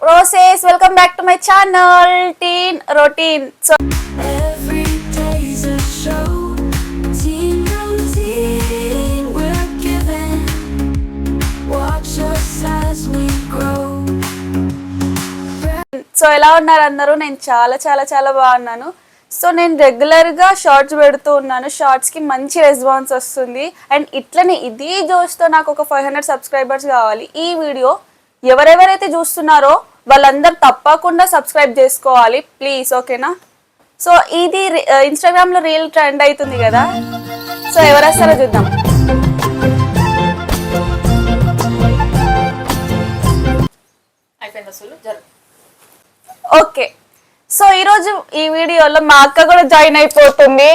Roses, welcome back to my channel, Teen Routine. So, Every day's a show. Teen routine we're given. Watch us as we grow. ఎలా ఉన్నారు అందరూ? నేను చాలా బాగున్నాను. So నేను రెగ్యులర్గా షార్ట్స్ పెడుతూ ఉన్నాను. షార్ట్స్కి మంచి రెస్పాన్స్ వస్తుంది. అండ్ ఇట్లనే ఇదే జోష్తో నాకు ఒక 500 సబ్స్క్రైబర్స్ కావాలి. ఈ వీడియో ఎవరెవరైతే చూస్తున్నారో వాళ్ళందరూ తప్పకుండా సబ్స్క్రైబ్ చేసుకోవాలి ప్లీజ్, ఓకేనా? సో ఇది ఇన్స్టాగ్రామ్లో రీల్ ట్రెండ్ అవుతుంది కదా, సో ఎవరు వస్తారో చూద్దాం. ఓకే, సో ఈరోజు ఈ వీడియోలో మా అక్క కూడా జాయిన్ అయిపోతుంది.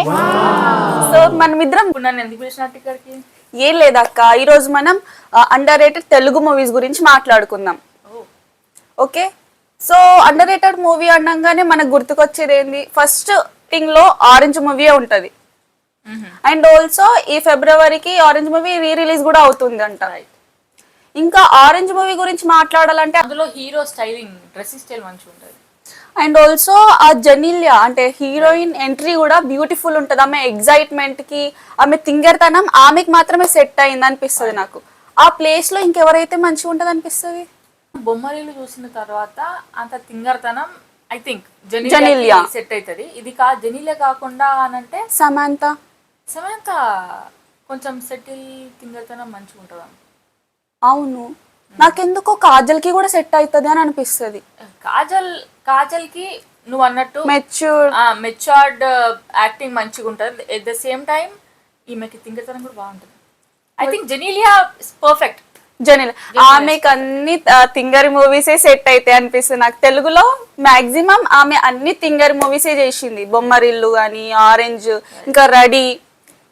సో మనమిద్దరం ఏం లేదు అక్క, ఈరోజు మనం అండర్ రేటెడ్ తెలుగు మూవీస్ గురించి మాట్లాడుకుందాం. Okay, so under rated movie అనగానే మనకు గుర్తుకొచ్చేది ఏంది? ఫస్ట్ థింగ్ లో ఆరెంజ్ మూవీ ఉంటది. అండ్ ఆల్సో ఈ ఫిబ్రవరికి ఆరెంజ్ మూవీ రిలీజ్ కూడా అవుతుంది అంట. ఇంకా ఆరెంజ్ మూవీ గురించి మాట్లాడాలంటే అందులో హీరో స్టైలింగ్, డ్రెస్సింగ్ స్టైల్ మంచిగా ఉంటుంది. అండ్ ఆల్సో ఆ జెనిలియా అంటే హీరోయిన్ ఎంట్రీ కూడా బ్యూటిఫుల్ ఉంటుంది. ఆమె ఎగ్జైట్మెంట్ కి, ఆమె తింగర్తనం ఆమెకి మాత్రమే సెట్ అయింది అనిపిస్తుంది నాకు. ఆ ప్లేస్ లో ఇంకెవరైతే మంచిగా ఉంటది అనిపిస్తుంది? బొమ్మరీలు చూసిన తర్వాత అంత తింగర్తనం ఐ థింక్ జెనిలియా సెట్ అవుతుంది. ఇది జెనిలియా కాకుండా అనంటే సమంత కొంచెం సెటిల్, తింగర్తనం మంచిగా ఉంటుంది. అవును, నాకెందుకో కాజల్ కి కూడా సెట్ అవుతుంది అని అనిపిస్తుంది. కాజల్ కి నువ్వు అన్నట్టు మెచ్యూర్డ్ యాక్టింగ్ మంచిగా ఉంటుంది. ఎట్ ద సేమ్ టైం ఈమెకి తింగర్తనం కూడా బాగుంటుంది. I think Genelia perfect. ఆమెకి అన్ని తింగరి మూవీసే సెట్ అయితే అనిపిస్తుంది నాకు. తెలుగులో మాక్సిమం ఆమె అన్ని తింగరి మూవీసే చేసింది. బొమ్మరిల్లు గాని, ఆరెంజ్, ఇంకా రెడీ,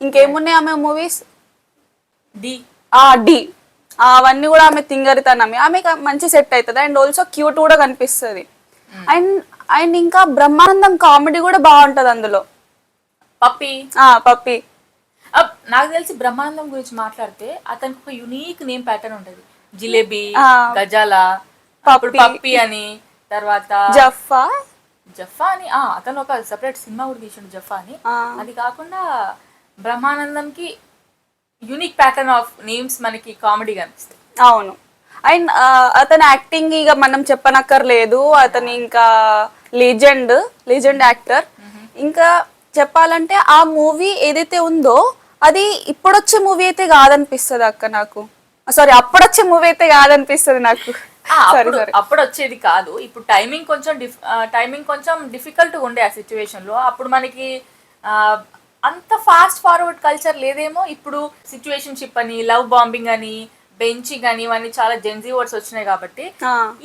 ఇంకేమున్నాయి ఆమె మూవీస్, డి అవన్నీ కూడా ఆమె తింగరితనమే. ఆమెకి మంచి సెట్ అవుతుంది. అండ్ ఆల్సో క్యూట్ కూడా కనిపిస్తుంది. అండ్ ఇంకా బ్రహ్మానందం కామెడీ కూడా బాగుంటది అందులో. పప్పి నాకు తెలిసి బ్రహ్మానందం గురించి మాట్లాడితే అతనికి ఒక యునీక్ నేమ్ ప్యాటర్న్ ఉంటది. జిలేబీ, గజాల, పప్పి అని, తర్వాత జఫా అని అతను ఒక సెపరేట్ సినిమా కూడా తీసిండు జఫా అని. అది కాకుండా బ్రహ్మానందం కి యూనిక్ ప్యాటర్న్ ఆఫ్ నేమ్స్ మనకి కామెడీ కనిపిస్తాయి. అవును, అండ్ అతని యాక్టింగ్ ఇక మనం చెప్పనక్కర్లేదు. అతని ఇంకా లెజెండ్ యాక్టర్. ఇంకా చెప్పాలంటే ఆ మూవీ ఏదైతే ఉందో అది ఇప్పుడొచ్చే మూవీ అయితే కాదనిపిస్తుంది అక్క నాకు. సారీ, అప్పుడొచ్చే మూవీ అయితే కాదనిపిస్తుంది నాకు. అప్పుడు వచ్చేది కాదు. ఇప్పుడు టైమింగ్ కొంచెం డిఫికల్ట్ ఉండే ఆ సిచ్యువేషన్ లో. అప్పుడు మనకి అంత ఫాస్ట్ ఫార్వర్డ్ కల్చర్ లేదేమో. ఇప్పుడు సిచ్యువేషన్షిప్ అని, లవ్ బాంబింగ్ అని, బెంచింగ్ అని, ఇవన్నీ చాలా జెన్జీ వర్డ్స్ వచ్చినాయి కాబట్టి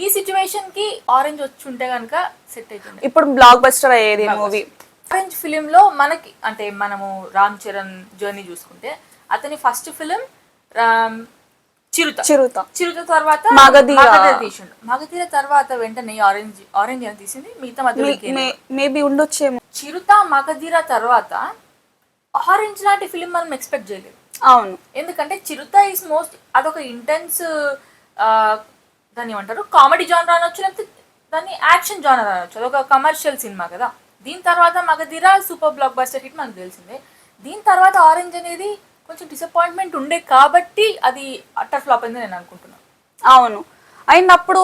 ఈ సిచ్యువేషన్ కి ఆరెంజ్ వచ్చి ఉంటే కనుక సెట్ అవుతుంది. ఇప్పుడు బ్లాక్ బస్టర్ అయ్యేది మూవీ. ఆరెంజ్ ఫిలిం లో మనకి అంటే మనము రామ్ చరణ్ జర్నీ చూసుకుంటే అతని ఫస్ట్ ఫిలిం చిరుత తర్వాత మగధీర తర్వాత వెంటనే ఆరెంజ్ అని తీసింది. మిగతా మేబీ ఉండొచ్చేమో. చిరుత, మగధీర తర్వాత ఆరెంజ్ లాంటి ఫిలిం మనం ఎక్స్పెక్ట్ చేయలేదు. అవును, ఎందుకంటే చిరుత ఈస్ మోస్ట్ అదొక ఇంటెన్స్ దాన్ని ఏమంటారు, కామెడీ జానర్ అనొచ్చు, లేకపోతే దాన్ని యాక్షన్ జానర్ అనొచ్చు. అదొక కమర్షియల్ సినిమా కదా. దీని తర్వాత Magadheera super block buster hit మనకు తెలిసిందే. దీని తర్వాత ఆరెంజ్ అనేది కొంచెం డిసప్పాయింట్మెంట్ ఉండే కాబట్టి అది అట్టర్ ఫ్లాప్ అయింది నేను అనుకుంటున్నాను. అవును, అండ్ అప్పుడు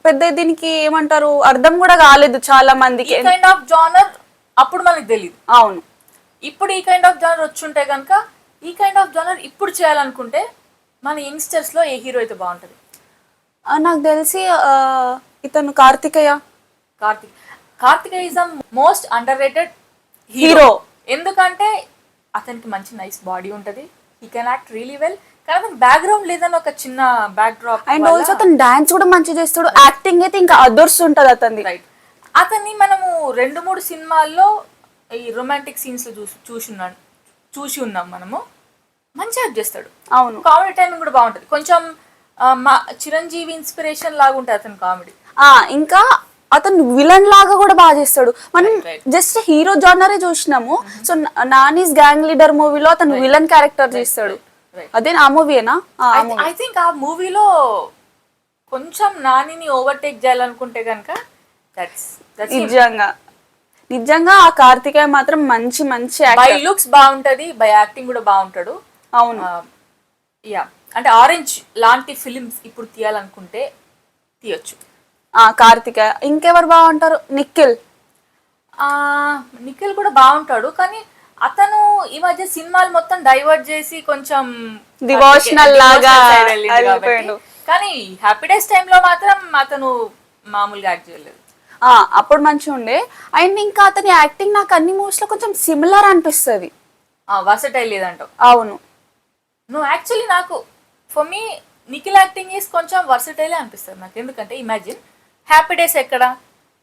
పెద్ద దీనికి ఏమంటారు అర్థం కూడా కాలేదు చాలా మందికి. ఈ కైండ్ ఆఫ్ జానర్ అప్పుడు మనకు తెలియదు. అవును, ఇప్పుడు ఈ కైండ్ ఆఫ్ జానర్ వచ్చుంటే కనుక, ఈ కైండ్ ఆఫ్ జానర్ ఇప్పుడు చేయాలనుకుంటే మన యంగ్స్టర్స్ లో ఏ హీరో అయితే బాగుంటుంది? నాకు తెలిసి ఇతను Karthikeya is the most underrated hero. ఎందుకంటే అతనికి మంచి నైస్ బాడీ ఉంటది. He can act really well. కానీ అతను బ్యాక్గ్రౌండ్ లేదని ఒక చిన్న బ్యాక్ డ్రాప్. అండ్ ఆల్సో అతను డాన్స్ కూడా మంచిగా చేస్తాడు. యాక్టింగ్ అయితే ఇంకా అదర్స్ ఉంటది అతన్ని. రైట్, అతన్ని మనము 2-3 సినిమాల్లో ఈ రొమాంటిక్ సీన్స్ లో చూసి ఉన్నాం మనము. మంచి యాక్ట్ చేస్తాడు. అవును, కామెడీ టైమింగ్ కూడా బాగుంటది. కొంచెం చిరంజీవి ఇన్స్పిరేషన్ లాగా ఉంటుంది అతని కామెడీ. ఇంకా అతను విలన్ లాగా కూడా బాగా చేస్తాడు. మనం జస్ట్ హీరో జానరే చూసినాము. సో నానీస్ గ్యాంగ్ లీడర్ మూవీలో అతను విలన్ క్యారెక్టర్ చేస్తాడు. అదే ఆ మూవీనా? ఐ థింక్ ఆ మూవీలో కొంచెం నానిని ఓవర్టేక్ చేయాలనుకుంటే కనుక దట్స్ నిజంగా ఆ కార్తికేయ మాత్రం మంచి మంచి బై లుక్స్ బాగుంటది, బై యాక్టింగ్ కూడా బాగుంటాడు. అవును యా అంటే ఆరెంజ్ లాంటి ఫిలిమ్స్ ఇప్పుడు తీయాలనుకుంటే తీయొచ్చు. కార్తికేయ. ఇంకెవరు బాగుంటారు? నిఖిల్ కూడా బాగుంటాడు, కానీ అతను ఈ మధ్య సినిమాలు మొత్తం డైవర్ట్ చేసి కొంచెం డివోషనల్ లాగా కానీ హ్యాపీ డేస్ టైంలో మాత్రం అతను మామూలుగా యాక్ట్ చేయలేదు. అప్పుడు మంచిగా ఉండే. అండ్ ఇంకా అతని యాక్టింగ్ నాకు అన్ని మూవీస్ లో కొంచెం సిమిలర్ అనిపిస్తుంది. వర్సటైల్ లేదంటావు? అవును. నువ్వు యాక్చువల్లీ నాకు for me Nikhil acting is కొంచెం వర్సటైలే అనిపిస్తుంది నాకు. ఎందుకంటే ఇమాజిన్ హ్యాపీ డేస్ ఎక్కడ,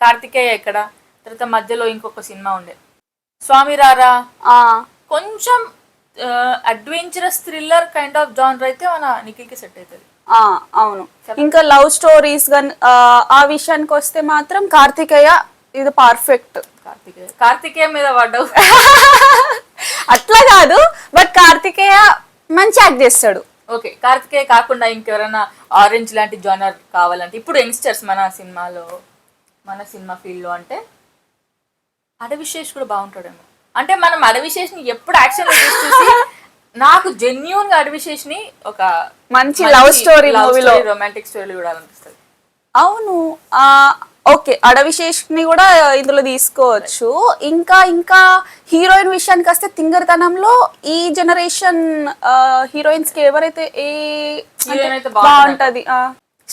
కార్తికేయ ఎక్కడ, తర్వాత మధ్యలో ఇంకొక సినిమా ఉండే స్వామి రారా, కొంచెం adventurous thriller kind of genre అయితే మన నిఖిల్కి సెట్ అవుతుంది. అవును. ఇంకా లవ్ స్టోరీస్ గాని ఆ విషయానికి వస్తే మాత్రం కార్తికేయ ఇది పర్ఫెక్ట్. కార్తికేయ మీద పడ్డావు అట్లా కాదు, బట్ కార్తికేయ మంచి యాక్ట్ చేస్తాడు. ఓకే, కార్తికేయ కాకుండా ఇంకెవరైనా ఆరెంజ్ లాంటి జానర్ కావాలంటే ఇప్పుడు యంగ్స్టర్స్ మన సినిమా ఫీల్డ్ లో అంటే అడవిశేష్ కూడా బాగుంటాడేమో. అంటే మనం అడవిశేష్ని ఎప్పుడు యాక్షన్ చూసి నాకు జెన్యూన్ గా అడవిశేష్ ని ఒక మంచి లవ్ స్టోరీ మూవీలో రొమాంటిక్ స్టోరీ చూడాలనిపిస్తుంది. అవును. ఓకే, అడవిశేష్ ని కూడా ఇందులో తీసుకోవచ్చు. ఇంకా హీరోయిన్ విషయానికి వస్తే తింగరతనంలో ఈ జనరేషన్ హీరోయిన్స్ కి ఎవరైతే బాగుంటది,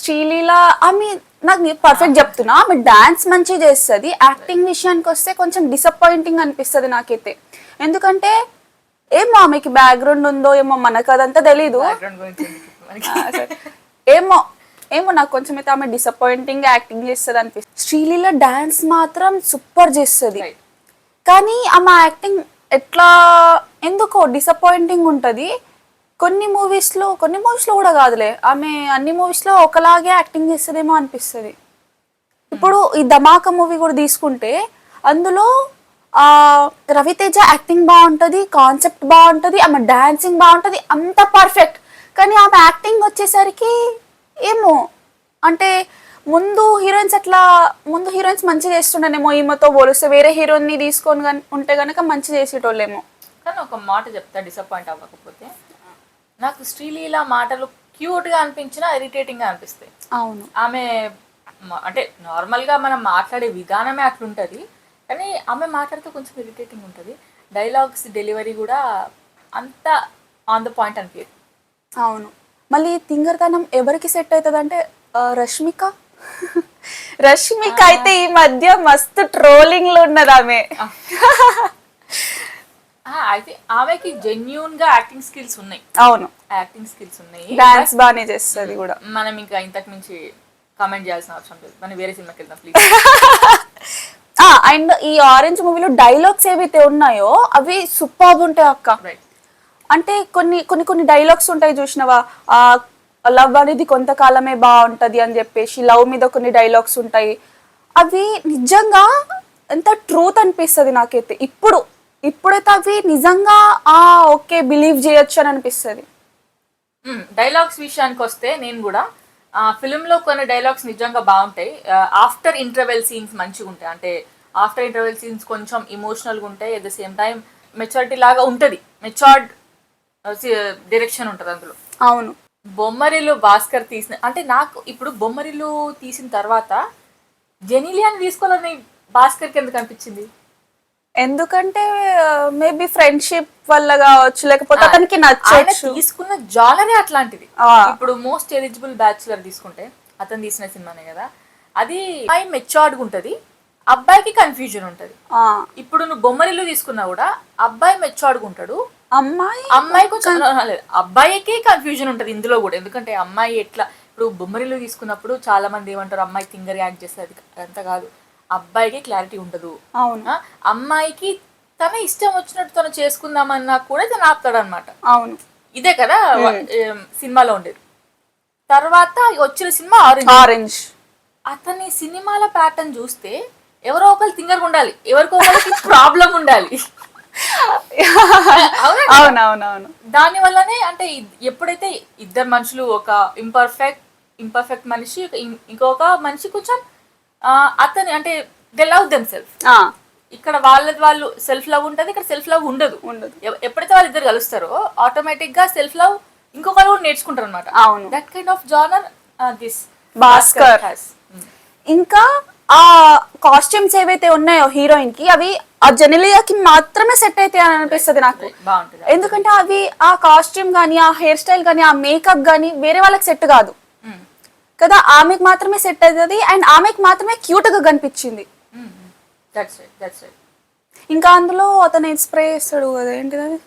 శ్రీలీల. ఆమె నాకు పర్ఫెక్ట్ చెప్తున్నా, ఆమె డాన్స్ మంచిగా చేస్తుంది. యాక్టింగ్ విషయానికి వస్తే కొంచెం డిసప్పాయింటింగ్ అనిపిస్తుంది నాకైతే. ఎందుకంటే ఏమో ఆమెకి బ్యాక్గ్రౌండ్ ఉందో ఏమో, మనకు అదంతా తెలీదు. ఏమో నాకు కొంచెం అయితే ఆమె డిసప్పాయింటింగ్ యాక్టింగ్ చేస్తుంది అనిపిస్తుంది. శ్రీలీల డాన్స్ మాత్రం సూపర్ చేస్తుంది, కానీ ఆమె యాక్టింగ్ ఎట్లా ఎందుకో డిసప్పాయింటింగ్ ఉంటుంది. కొన్ని మూవీస్ లో కూడా కాదులే, ఆమె అన్ని మూవీస్ లో ఒకలాగే యాక్టింగ్ చేస్తుందేమో అనిపిస్తుంది. ఇప్పుడు ఈ ధమాకా మూవీ కూడా తీసుకుంటే అందులో రవితేజ యాక్టింగ్ బాగుంటుంది, కాన్సెప్ట్ బాగుంటుంది, ఆమె డాన్సింగ్ బాగుంటుంది, అంత పర్ఫెక్ట్. కానీ ఆమె యాక్టింగ్ వచ్చేసరికి ఏమో అంటే ముందు హీరోయిన్స్ మంచిగా చేస్తుండేనేమో, ఈమెతో పోలిస్తే వేరే హీరోయిన్ ని తీసుకొని ఉంటే గనక మంచి చేసేటోళ్ళేమో. కానీ ఒక మాట చెప్తా, డిసప్పాయింట్ అవ్వకపోతే, నాకు శ్రీలీల మాటలు క్యూట్ గా అనిపించినా ఇరిటేటింగ్ గా అనిపిస్తాయి. అవును, ఆమె అంటే నార్మల్ గా మనం మాట్లాడే విధానమే అట్లుంటది, కానీ ఆమె మాట్లాడితే కొంచెం ఇరిటేటింగ్ ఉంటుంది. డైలాగ్స్ డెలివరీ కూడా అంత ఆన్ ద పాయింట్ అనిపించదు. అవును. మళ్ళీ తింగరతనం ఎవరికి సెట్ అవుతుంది అంటే రష్మిక అయితే ఈ మధ్య మస్తు ట్రోలింగ్ లో ఉన్నది ఆమె. అయితే ఆమెకి జెన్యూన్ గా యాక్టింగ్ స్కిల్స్ ఉన్నాయి. అవును, యాక్టింగ్ స్కిల్స్ ఉన్నాయి, డాన్స్ బాగానే చేస్తుంది కూడా. మనం ఇంకా ఇంతకు మించి కామెంట్ చేయాల్సిన అవసరం లేదు. మనం వేరే సినిమాకి వెళ్దాం ప్లీజ్. అండ్ ఈ ఆరెంజ్ మూవీలో డైలాగ్స్ ఏవైతే ఉన్నాయో అవి సూపర్బ్ ఉంటాయి అక్క. అంటే కొన్ని డైలాగ్స్ ఉంటాయి చూసినవా, లవ్ అనేది కొంతకాలమే బాగుంటది అని చెప్పేసి లవ్ మీద కొన్ని డైలాగ్స్ ఉంటాయి. అవి నిజంగా ఎంత ట్రూత్ అనిపిస్తుంది నాకైతే. ఇప్పుడైతే అవి నిజంగా ఓకే బిలీవ్ చేయొచ్చు అని అనిపిస్తుంది. డైలాగ్స్ విషయానికి వస్తే నేను కూడా ఫిలింలో కొన్ని డైలాగ్స్ నిజంగా బాగుంటాయి. ఆఫ్టర్ ఇంటర్వెల్ సీన్స్ మంచిగా ఉంటాయి. అంటే ఆఫ్టర్ ఇంటర్వెల్ సీన్స్ కొంచెం ఇమోషనల్గా ఉంటాయి, at the same time maturity లాగా ఉంటుంది, మెచ్యూర్డ్ డైరెక్షన్ ఉంటుంది అందులో. అవును. బొమ్మరిల్లు భాస్కర్ తీసిన అంటే నాకు ఇప్పుడు బొమ్మరిల్లు తీసిన తర్వాత జెనీలియాని తీసుకోవాలని భాస్కర్కి ఎందుకు అనిపించింది? ఎందుకంటే మేబీ ఫ్రెండ్షిప్ వల్ల కావచ్చు, లేకపోతే అతనికి నచ్చచ్చు. తీసుకున్న జానరే అట్లాంటిది. ఇప్పుడు మోస్ట్ ఎలిజిబుల్ బ్యాచులర్ తీసుకుంటే అతను తీసిన సినిమానే కదా, అది అమ్మాయి మెచ్యూర్డ్గా ఉంటుంది, అబ్బాయికి కన్ఫ్యూజన్ ఉంటుంది. ఇప్పుడు నువ్వు బొమ్మరిల్లు తీసుకున్నా కూడా అబ్బాయి మెచ్యూర్డ్గా ఉంటాడు, అమ్మాయి కొంచెం అబ్బాయికి కన్ఫ్యూజన్ ఉంటుంది ఇందులో కూడా. ఎందుకంటే అమ్మాయి ఎట్లా ఇప్పుడు బొమ్మరిల్లు తీసుకున్నప్పుడు చాలా మంది ఏమంటారు అమ్మాయి థింగర్ యాక్ట్ చేస్తుంది, అంత కాదు, అబ్బాయికి క్లారిటీ ఉండదు. అమ్మాయికి తన ఇష్టం వచ్చినట్టు తను చేసుకుందామన్నా కూడా తను ఆపుతాడు అనమాట. అవును, ఇదే కదా సినిమాలో ఉండేది. తర్వాత వచ్చిన సినిమా ఆరెంజ్. అతని సినిమాల ప్యాటర్న్ చూస్తే ఎవరో ఒకరు థింగర్ ఉండాలి, ఎవరికో ఒకరికి ప్రాబ్లం ఉండాలి. అవునవునవును. దాని వల్లనే అంటే ఎప్పుడైతే ఇద్దరు మనుషులు ఒక ఇంపర్ఫెక్ట్ ఇంపర్ఫెక్ట్ మనిషి, ఇంకొక మనిషి కొంచెం అతని అంటే దే లవ్ దెమ్ సెల్ఫ్. ఇక్కడ వాళ్ళు సెల్ఫ్ లవ్ ఉంటుంది, ఇక్కడ సెల్ఫ్ లవ్ ఉండదు. ఎప్పుడైతే వాళ్ళు ఇద్దరు కలుస్తారో ఆటోమేటిక్ గా సెల్ఫ్ లవ్ ఇంకొకరు కూడా నేర్చుకుంటారు అనమాట. అవును, that kind of genre this Bhaskar. ఇంకా ఆ కాస్ట్యూమ్స్ ఏవైతే ఉన్నాయో హీరోయిన్ కి అవి ఆ జెనెలియాకి మాత్రమే సెట్ అయితే అని అనిపిస్తుంది నాకు. బాగుంటుంది ఎందుకంటే అవి ఆ కాస్ట్యూమ్ గానీ, ఆ హెయిర్ స్టైల్ గానీ, ఆ మేకప్ గానీ వేరే వాళ్ళకి సెట్ కాదు కదా, ఆమెకు మాత్రమే సెట్ అవుతుంది. అండ్ ఆమెకు మాత్రమే క్యూట్ గా కనిపించింది. ఇంకా అందులో అతను స్ప్రే చేస్తాడు కదా, ఏంటిది అది,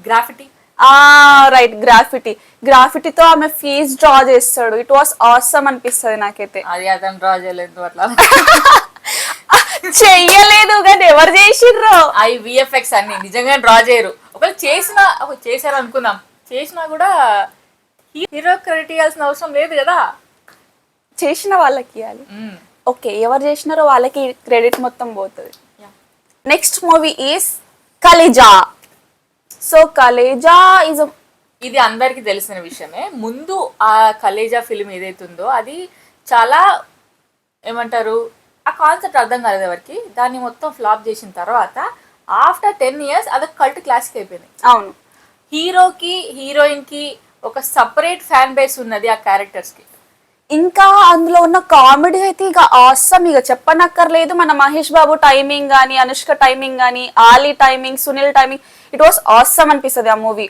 గ్రాఫిటీ. రైట్, గ్రాఫిటీతో ఆమె ఫేస్ డ్రా చేస్తాడు. ఇట్ వాస్ ఆసమ్ అనిపిస్తుంది నాకైతే. అది అతను డ్రా చేయలేదు అట్లా చెయ్యలేదు కానీ ఎవరు చేసిర్రు? అవి విఎఫ్ఎక్స్ అన్ని నిజంగా డ్రా చేయరు. ఒకవేళ చేశారు అనుకుందాం, చేసినా కూడా హీరో క్రెడిట్ ఇవ్వాల్సిన అవసరం లేదు కదా, చేసిన వాళ్ళకి ఇవ్వాలి. ఓకే, ఎవరు చేసినారో వాళ్ళకి క్రెడిట్ మొత్తం పోతుంది. Next movie is Khaleja. So Khaleja ఇది అందరికి తెలిసిన విషయమే. ముందు ఆ కలేజా ఫిల్మ్ ఏదైతుందో అది చాలా ఏమంటారు, ఆ కాన్సెప్ట్ అర్థం కాలేదు ఎవరికి. దాన్ని మొత్తం ఫ్లాప్ చేసిన తర్వాత ఆఫ్టర్ 10 years అది కల్ట్ క్లాసిక్ అయిపోయింది. అవును, హీరోకి హీరోయిన్ కి ఒక సపరేట్ ఫ్యాన్ బేస్ ఉన్నది ఆ క్యారెక్టర్స్ కి. ఇంకా అందులో ఉన్న కామెడీ అయితే ఇక ఆసమ్, ఇక చెప్పనక్కర్లేదు. మన మహేష్ బాబు టైమింగ్ గానీ, అనుష్క టైమింగ్ గానీ, Ali timing, Sunil timing, it was awesome అనిపిస్తుంది ఆ మూవీ.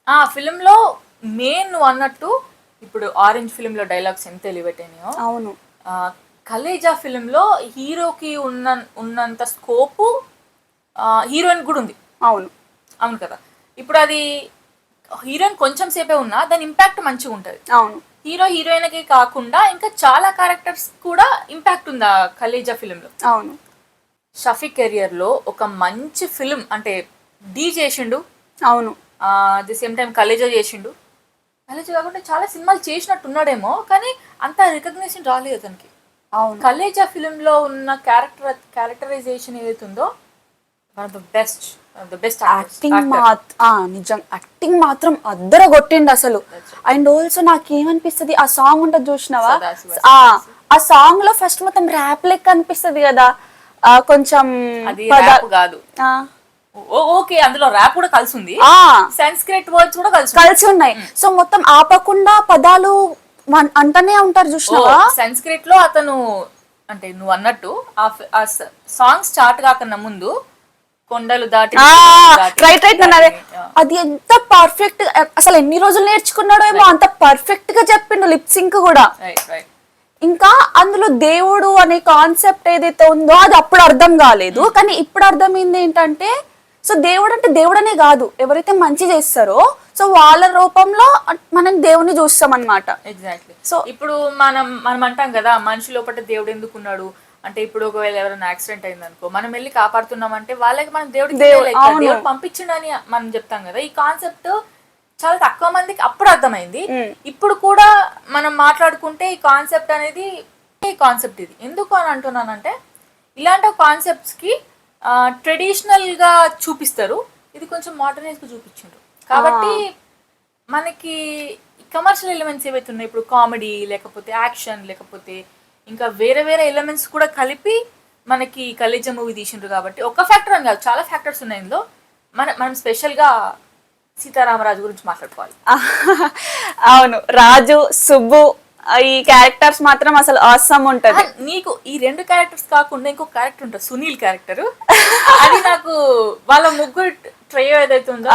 ఆ ఫిల్మ్ లో మెయిన్ నువ్వు అన్నట్టు ఇప్పుడు ఆరెంజ్ ఫిల్మ్ లో డైలాగ్స్ ఎంత ఎలివేట్ అయినాయో, అవును, కలేజా ఫిల్మ్ లో హీరోకి ఉన్నంత స్కోపు హీరోయిన్ కూడా ఉంది. అవును అవును కదా. ఇప్పుడు అది హీరోయిన్ కొంచెం సేపే ఉన్నా దాని ఇంపాక్ట్ మంచిగా ఉంటది. అవును, హీరోయిన్ కి కాకుండా ఇంకా చాలా క్యారెక్టర్స్ కూడా ఇంపాక్ట్ ఉంది ఆ కలేజా ఫిల్మ్ లో. అవును, షఫీ కెరియర్ లో ఒక మంచి ఫిల్మ్ అంటే డీ చేసిండు. అవును, at the same time Khaleja చేసిండు. కలేజా కాకుండా చాలా సినిమాలు చేసినట్టున్నాడేమో కానీ అంత రికగ్నిషన్ రాలేదు అతనికి. అవును, కలేజా ఫిల్మ్ లో ఉన్న క్యారెక్టరైజేషన్ ఏదైతుందో వన్ ఆఫ్ ద బెస్ట్ నిజం యాక్టింగ్ మాత్రం అద్దర కొట్టిండు అసలు. అండ్ ఆల్సో నాకేమనిపిస్తుంది, ఆ సాంగ్ ఉంటుంది చూసినావా, ఆ సాంగ్ లో ఫస్ట్ మొత్తం ర్యాప్ లెక్క అనిపిస్తుంది కదా, కొంచెం కాదు. ఓకే, అందులో ర్యాప్ కూడా కలిసి ఉంది, సంస్క్రిట్ వర్డ్స్ కూడా కలిసి ఉన్నాయి. సో మొత్తం ఆపకుండా పదాలు అంటనే ఉంటారు చూసినావా. సంస్క్రిట్ లో అతను అంటే నువ్వు అన్నట్టు ఆ సాంగ్ స్టార్ట్ కాకన్నా ముందు కొండలు దాటి రైట్ అది ఎంత పర్ఫెక్ట్, అసలు ఎన్ని రోజులు నేర్చుకున్నాడో ఏమో, అంత పర్ఫెక్ట్ గా చెప్పిండు, లిప్ సింక్ కూడా. ఇంకా అందులో దేవుడు అనే కాన్సెప్ట్ ఏదైతే ఉందో అది అప్పుడు అర్థం కాలేదు, కానీ ఇప్పుడు అర్థమైంది ఏంటంటే, సో దేవుడు అంటే దేవుడనే కాదు, ఎవరైతే మంచి చేస్తారో సో వాళ్ళ రూపంలో మనం దేవుని చూస్తాం అన్నమాట. ఎగ్జాక్ట్లీ. సో ఇప్పుడు మనం అంటాం కదా మనిషి లోపల దేవుడు ఎందుకున్నాడు అంటే, ఇప్పుడు ఒకవేళ ఎవరైనా యాక్సిడెంట్ అయింది అనుకో, మనం వెళ్ళి కాపాడుతున్నామంటే వాళ్ళకి మనం దేవుడు పంపించిండని మనం చెప్తాం కదా. ఈ కాన్సెప్ట్ చాలా తక్కువ మందికి అప్పుడు అర్థమైంది. ఇప్పుడు కూడా మనం మాట్లాడుకుంటే ఈ కాన్సెప్ట్ అనేది కాన్సెప్ట్ ఇది ఎందుకు అని అంటున్నానంటే, ఇలాంటి కాన్సెప్ట్స్ కి ట్రెడిషనల్ గా చూపిస్తారు, ఇది కొంచెం మోడర్నైజ్ గా చూపించారు కాబట్టి మనకి కమర్షియల్ ఎలిమెంట్స్ ఏవైతే ఉన్నాయి, ఇప్పుడు కామెడీ లేకపోతే యాక్షన్ లేకపోతే ఇంకా వేరే వేరే ఎలిమెంట్స్ కూడా కలిపి మనకి కలేజా మూవీ తీసిండ్రు కాబట్టి ఒక ఫ్యాక్టర్ అని కాదు, చాలా ఫ్యాక్టర్స్ ఉన్నాయి ఇందులో. మనం స్పెషల్గా సీతారామరాజు గురించి మాట్లాడుకోవాలి. అవును, రాజు సుబ్బు ఈ క్యారెక్టర్స్ మాత్రం అసలు ఆసమ్ ఉంటది. నీకు ఈ 2 క్యారెక్టర్స్ కాకుండా ఇంకో క్యారెక్టర్ ఉంటుంది, సునీల్ క్యారెక్టర్. అది నాకు వాళ్ళ ముగ్గురు ట్రయో ఏదైతే ఉందో.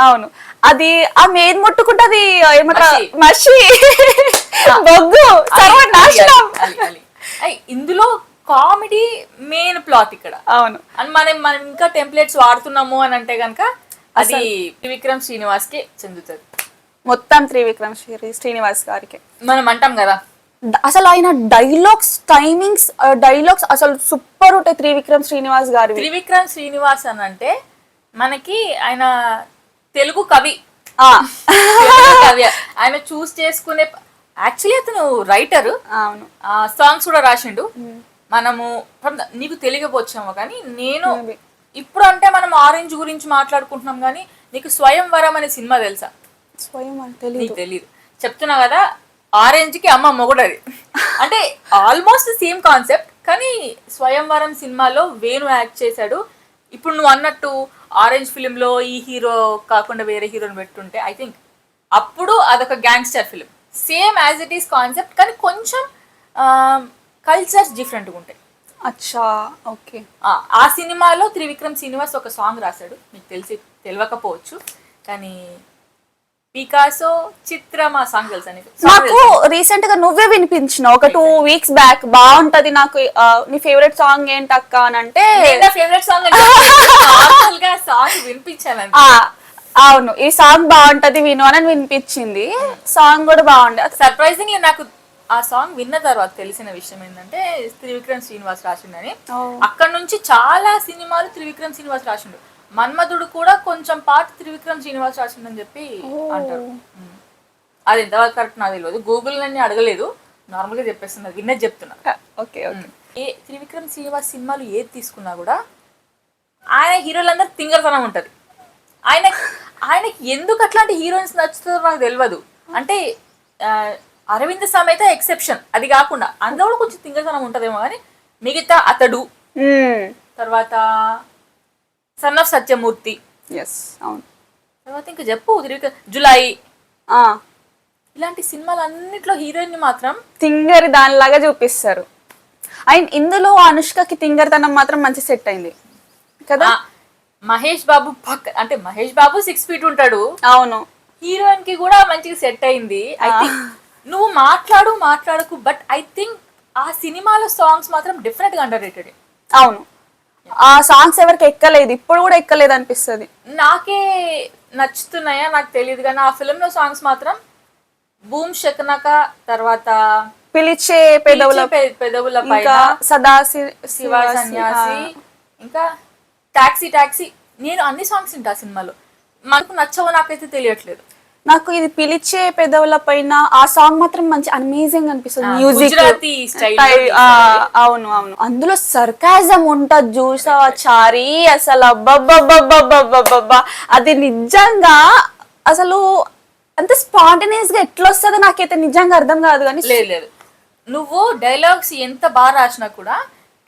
అవును, అది ఆమె ఏది ముట్టుకుంటది ఏమంటారు, మషి బొగ్గు సర్వనాశనం. ఇందులో కామెడీ మెయిన్ ప్లాట్ ఇక్కడ. అవును, అని మనం ఇంకా టెంప్లెట్స్ వాడుతున్నాము అని అంటే గనక అది త్రివిక్రమ్ శ్రీనివాస్ కి చెందుతుంది, మొత్తం త్రివిక్రమ్ శ్రీనివాస్ గారికి. మనం అంటాం కదా అసలు ఆయన డైలాగ్స్ అసలు సూపర్ ఉంటాయి త్రివిక్రమ్ శ్రీనివాస్ గారు. త్రివిక్రమ్ శ్రీనివాస్ అని అంటే మనకి ఆయన తెలుగు కవి. ఆయన చూస్ చేసుకునే యాక్చువల్లీ అతను రైటర్, సాంగ్స్ కూడా రాసిండు. మనము నీకు తెలియకపోవచ్చాము కానీ నేను ఇప్పుడు అంటే మనం ఆరెంజ్ గురించి మాట్లాడుకుంటున్నాం కానీ నీకు స్వయంవరం అనే సినిమా తెలుసా? స్వయం నీకు తెలీదు. చెప్తున్నా కదా, ఆరెంజ్ కి అమ్మ మొగుడది. అంటే ఆల్మోస్ట్ సేమ్ కాన్సెప్ట్, కానీ స్వయంవరం సినిమాలో వేణు యాక్ట్ చేశాడు. ఇప్పుడు నువ్వు అన్నట్టు ఆరెంజ్ ఫిలిం లో ఈ హీరో కాకుండా వేరే హీరోని పెట్టుంటే ఐ థింక్ అప్పుడు అదొక gangster film, same as it is concept, కానీ కొంచెం కల్చర్స్ డిఫరెంట్గా ఉంటాయి. అచ్చా, ఓకే. ఆ సినిమాలో త్రివిక్రమ్ శ్రీనివాస్ ఒక సాంగ్ రాశాడు, మీకు తెలియకపోవచ్చు, కానీ పికాసో చిత్రం ఆ సాంగ్ తెలుసా నీకు? నాకు రీసెంట్ గా నువ్వే వినిపించినావు ఒక 2 weeks బ్యాక్, బాగుంటది నాకు. నీ ఫేవరెట్ సాంగ్ ఏంటక్క అని అంటే ఫేవరెట్ సాంగ్ సాంగ్ వినిపించాను. అవును, ఈ సాంగ్ బాగుంటది విను అని వినిపించింది. సాంగ్ కూడా బాగుండే. సర్ప్రైజింగ్లీ నాకు ఆ సాంగ్ విన్న తర్వాత తెలిసిన విషయం ఏంటంటే త్రివిక్రమ్ శ్రీనివాస్ రాసిండని. అక్కడ నుంచి చాలా సినిమాలు త్రివిక్రమ్ శ్రీనివాస్ రాసిండు. మన్మధుడు కూడా కొంచెం పాట త్రివిక్రమ్ శ్రీనివాస్ రాసిండని చెప్పి అంటారు. అది ఎంతవరకు కరెక్ట్ నాకు తెలియదు, గూగుల్ నన్ను అడగలేదు, నార్మల్ గా చెప్పేస్తున్నా, విన్నది చెప్తున్నా. Okay okay. త్రివిక్రమ్ శ్రీనివాస్ సినిమాలు ఏది తీసుకున్నా కూడా ఆయన హీరోలందరూ తింగరతనం ఉంటది. ఆయనకి ఎందుకు అట్లాంటి హీరోయిన్స్ నచ్చుతుందో నాకు తెలియదు. అంటే అరవింద్ సమేత ఎక్సెప్షన్, అది కాకుండా అందులో కూడా కొంచెం తింగరతనం ఉంటదేమో, కానీ మిగతా అతడు, తర్వాత సన్ ఆఫ్ సత్యమూర్తి, తర్వాత ఇంకా చెప్పు జులై, ఇలాంటి సినిమాలు అన్నిట్లో హీరోయిన్ ని మాత్రం తింగరి దానిలాగా చూపిస్తారు. అండ్ ఇందులో అనుష్కకి తింగరితనం మాత్రం మంచి సెట్ అయింది కదా. మహేష్ బాబు అంటే మహేష్ బాబు 6 feet ఉంటాడు, అవును, హీరోయిన్ కి కూడా మంచిగా సెట్ అయింది. ఐ థింక్ నువ్వు మాట్లాడకు, బట్ ఐ థింక్ ఆ సినిమాలో సాంగ్స్ మాత్రం డిఫరెంట్ గా అండర్ రేటెడ్. అవును, ఆ సాంగ్స్ ఎవరికి ఎక్కలేదు, ఇప్పుడు కూడా ఎక్కలేదు అనిపిస్తుంది. నాకే నచ్చుతున్నాయా నాకు తెలియదు, కానీ ఆ ఫిల్మ్ లో సాంగ్స్ మాత్రం బూమ్ శకనక, తర్వాత పిలిచే పెదవుల పైన, సదా శివ సన్యాసి, ఇంకా టాక్సీ. నేను అన్ని సాంగ్స్ వింటా సినిమాలో, మనకు నచ్చవో నాకైతే తెలియట్లేదు. నాకు ఇది పిలిచే పెదవుల పైన ఆ సాంగ్ మాత్రం మంచి అమేజింగ్ అనిపిస్తుంది. మ్యూజిక్, అవును, అందులో సర్కాజం ఉంటది చూసావా చారి, అసలు అబ్బబ్బబ్బబ్బబ్బబ్బబ్బా, అది నిజంగా అసలు అంత స్పాంటేనియస్ గా ఎట్లా వస్తుందో నాకైతే నిజంగా అర్థం కాదు. కానీ లేదు, నువ్వు డైలాగ్స్ ఎంత బాగా రాసినా కూడా